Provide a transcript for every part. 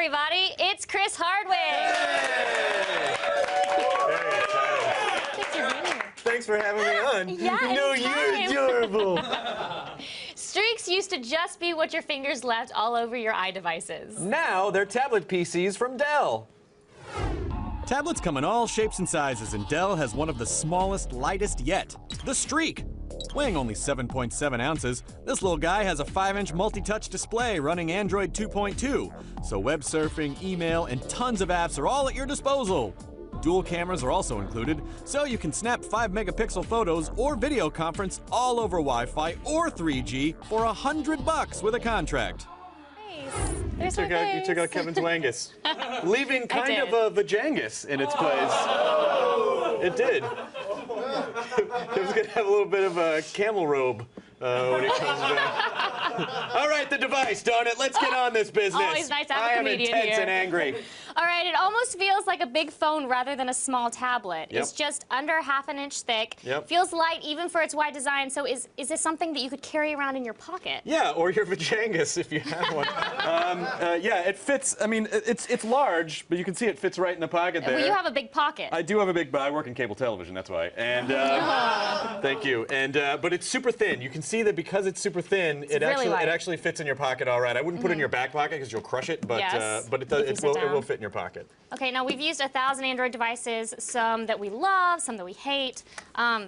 everybody. It's Chris Hardwick. Hey. Thanks for having me on. Yeah, no, you're adorable. Streaks used to just be what your fingers left all over your iDevices. Now they're tablet PCs from Dell. Tablets come in all shapes and sizes, and Dell has one of the smallest, lightest yet, the Streak. Weighing only 7.7 ounces, this little guy has a 5-inch multi-touch display running Android 2.2, so web surfing, email, and tons of apps are all at your disposal. Dual cameras are also included, so you can snap 5-megapixel photos or video conference all over Wi-Fi or 3G for $100 with a contract. You took out Kevin's Wangus, leaving kind of a vajangus in its place. It did. Kevin's gonna have a little bit of a camel robe when he comes back. All right, the device, darn it. Let's get on this business. Always nice to have a comedian I am intense here. and angry. All right, it almost feels like a big phone rather than a small tablet. Yep. It's just under ½ an inch thick. Yep. Feels light even for its wide design. So is this something that you could carry around in your pocket? Yeah, or your vajangus if you have one. Yeah, it fits. I mean, it's large, but you can see it fits right in the pocket there. Well, you have a big pocket. I do have a big. I work in cable television, that's why. And thank you. And but it's super thin. You can see that because it's super thin, it actually fits in your pocket all right. I wouldn't put it in your back pocket because you'll crush it, but yes, but it will fit in your pocket. Okay, now we've used 1,000 Android devices, some that we love, some that we hate.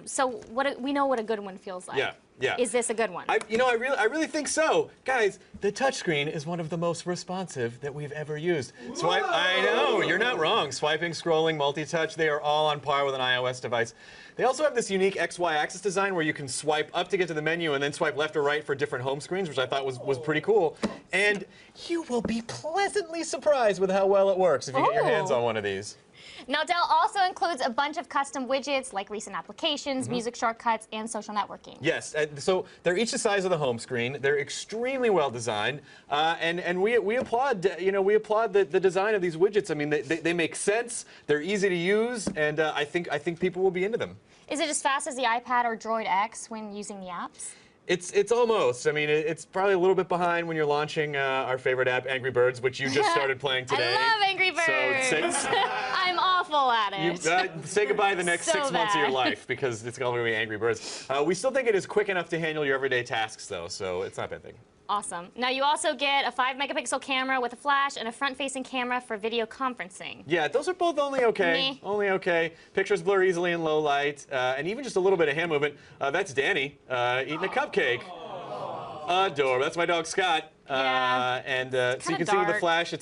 So we know what a good one feels like. Yeah. Yeah. Is this a good one? I really think so. Guys, the touchscreen is one of the most responsive that we've ever used. Swipe, I know, you're not wrong. Swiping, scrolling, multi-touch, they are all on par with an iOS device. They also have this unique XY axis design where you can swipe up to get to the menu and then swipe left or right for different home screens, which I thought was pretty cool. And you will be pleasantly surprised with how well it works if you get your hands on one of these. Now, Dell also includes a bunch of custom widgets like recent applications, music shortcuts, and social networking. Yes, so they're each the size of the home screen. They're extremely well designed, and we applaud the design of these widgets. I mean, they make sense. They're easy to use, and I think people will be into them. Is it as fast as the iPad or Droid X when using the apps? It's almost. I mean, it's probably a little bit behind when you're launching our favorite app, Angry Birds, which you just started playing today. I love Angry Birds. So I'm awful at it. Say goodbye the next 6 months of your bad. life because it's going to be Angry Birds. We still think it is quick enough to handle your everyday tasks, though, so it's not a bad thing. Awesome. Now, you also get a 5-megapixel camera with a flash and a front-facing camera for video conferencing. Yeah, those are both only okay. Only okay. Pictures blur easily in low light, and even just a little bit of hand movement. That's Danny eating a cupcake. Adorable. That's my dog Scott. Yeah. So you can see with the flash, and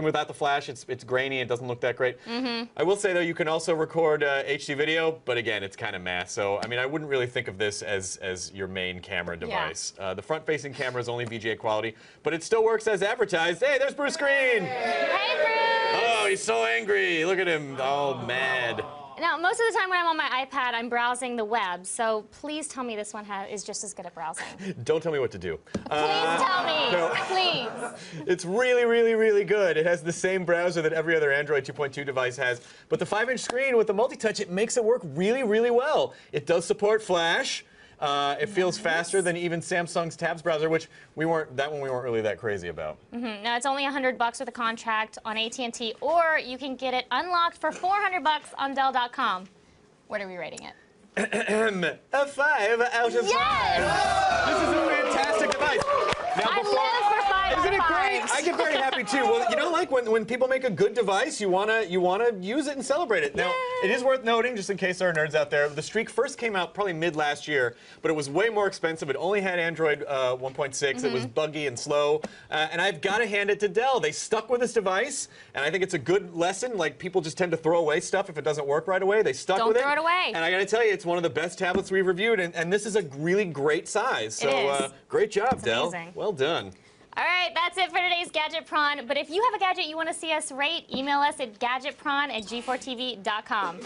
without the flash, it's grainy. It doesn't look that great. I will say though, you can also record HD video, but again, it's kind of meh. So I mean, I wouldn't really think of this as your main camera device. Yeah. The front-facing camera is only VGA quality, but it still works as advertised. Hey, there's Bruce Green. Hey, Bruce. Oh, he's so angry. Look at him, all mad. Now, most of the time when I'm on my iPad, I'm browsing the web, so please tell me this one is just as good at browsing. Don't tell me what to do. Please tell me. No. Please. It's really, really, really good. It has the same browser that every other Android 2.2 device has, but the 5-inch screen with the multi-touch, it makes it work really, really well. It does support Flash. It feels faster than even Samsung's Tabs browser, which we weren't really that crazy about. Now, it's only $100 with a contract on AT&T, or you can get it unlocked for $400 on Dell.com. What are we rating it? A 5 out of 5. Yes! This is a fantastic device. Now, I live for 5 Isn't it out of great? 5s. I get very happy too. Well, you know, like when people make a good device, you wanna use it and celebrate it. Now, it is worth noting, just in case there are nerds out there, the Streak first came out probably mid last year, but it was way more expensive. It only had Android 1.6. It was buggy and slow, and I've got to hand it to Dell. They stuck with this device, and I think it's a good lesson. Like, people just tend to throw away stuff if it doesn't work right away. They stuck with it. Don't throw it away. And I got to tell you, it's one of the best tablets we've reviewed, and this is a really great size. So great job, Dell. Amazing. Well done. All right, that's it for today's Gadget Prawn. But if you have a gadget you want to see us rate, email us at gadgetprawn@g4tv.com.